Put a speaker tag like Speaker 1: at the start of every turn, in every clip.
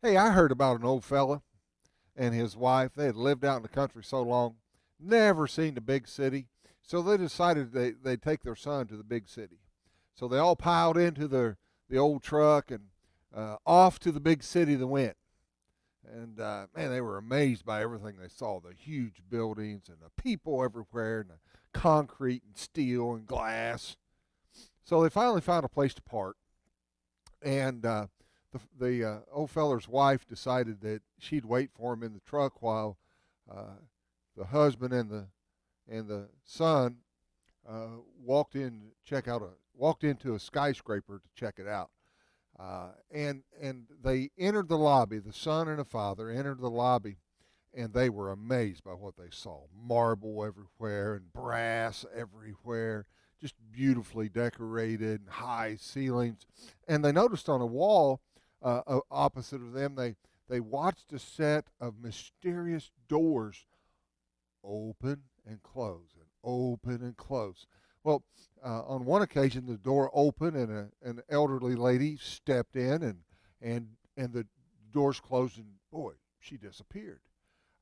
Speaker 1: Hey, I heard about an old fella and his wife. They had lived out in the country so long, never seen the big city. So they decided they'd take their son to the big city. So they all piled into the old truck and off to the big city they went. And man, they were amazed by everything they saw, the huge buildings and the people everywhere and the concrete and steel and glass. So they finally found a place to park. And the old feller's wife decided that she'd wait for him in the truck while uh, the husband and the son walked into a skyscraper to check it out. And they entered the lobby. The son and the father entered the lobby, and they were amazed by what they saw: marble everywhere and brass everywhere, just beautifully decorated, and high ceilings. And they noticed on a wall opposite of them, they watched a set of mysterious doors open and close and open and close. Well, on one occasion, the door opened and an elderly lady stepped in, and the doors closed, and boy, she disappeared.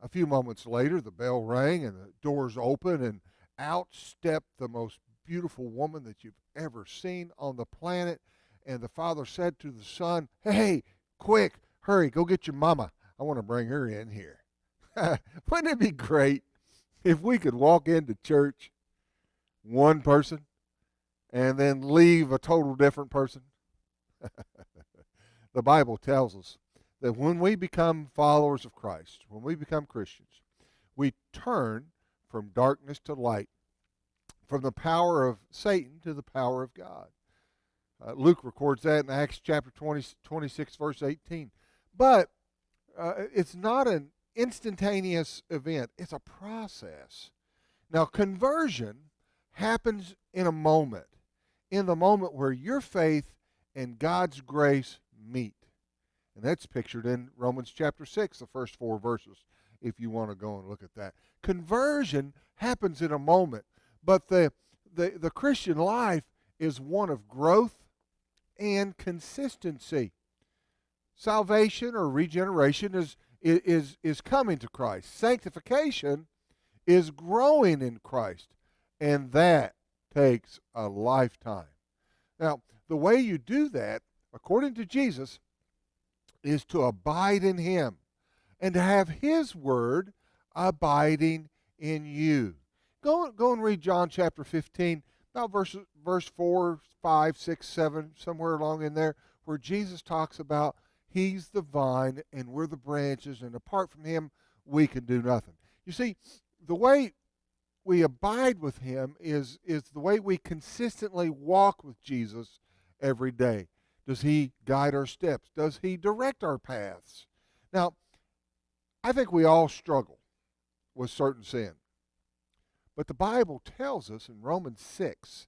Speaker 1: A few moments later, the bell rang and the doors opened, and out stepped the most beautiful woman that you've ever seen on the planet. And the father said to the son, "Hey, quick, hurry, go get your mama. I want to bring her in here." Wouldn't it be great if we could walk into church, one person, and then leave a total different person? The Bible tells us that when we become followers of Christ, when we become Christians, we turn from darkness to light, from the power of Satan to the power of God. Luke records that in Acts chapter 26, verse 18. But it's not an instantaneous event, it's a process. Now, conversion happens in the moment where your faith and God's grace meet. And that's pictured in Romans chapter 6, the first four verses, if you want to go and look at that. Conversion happens in a moment, but the Christian life is one of growth and consistency. Salvation or regeneration is coming to Christ. Sanctification is growing in Christ, and that takes a lifetime. Now, the way you do that, according to Jesus, is to abide in Him and to have His Word abiding in you. Go and read John chapter 15, about verse 4, 5, 6, 7, somewhere along in there, where Jesus talks about He's the vine and we're the branches, and apart from Him, we can do nothing. You see, the way we abide with Him is the way we consistently walk with Jesus every day. Does He guide our steps? Does He direct our paths? Now, I think we all struggle with certain sin. But the Bible tells us in Romans 6,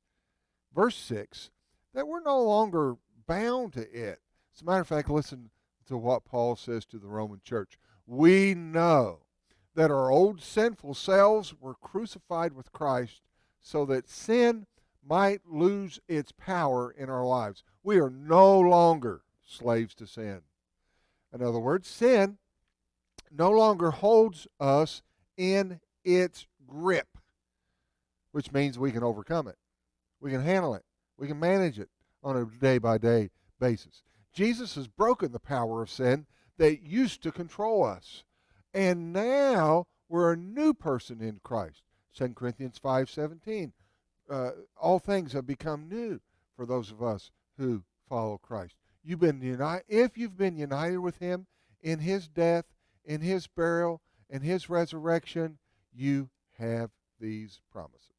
Speaker 1: verse 6, that we're no longer bound to it. As a matter of fact, listen to what Paul says to the Roman church. We know that our old sinful selves were crucified with Christ so that sin might lose its power in our lives. We are no longer slaves to sin. In other words, sin no longer holds us in its grip, which means we can overcome it. We can handle it. We can manage it on a day-by-day basis. Jesus has broken the power of sin that used to control us. And now we're a new person in Christ. 2 Corinthians 5:17. All things have become new for those of us who follow Christ. If you've been united with Him in His death, in His burial, and His resurrection, you have these promises.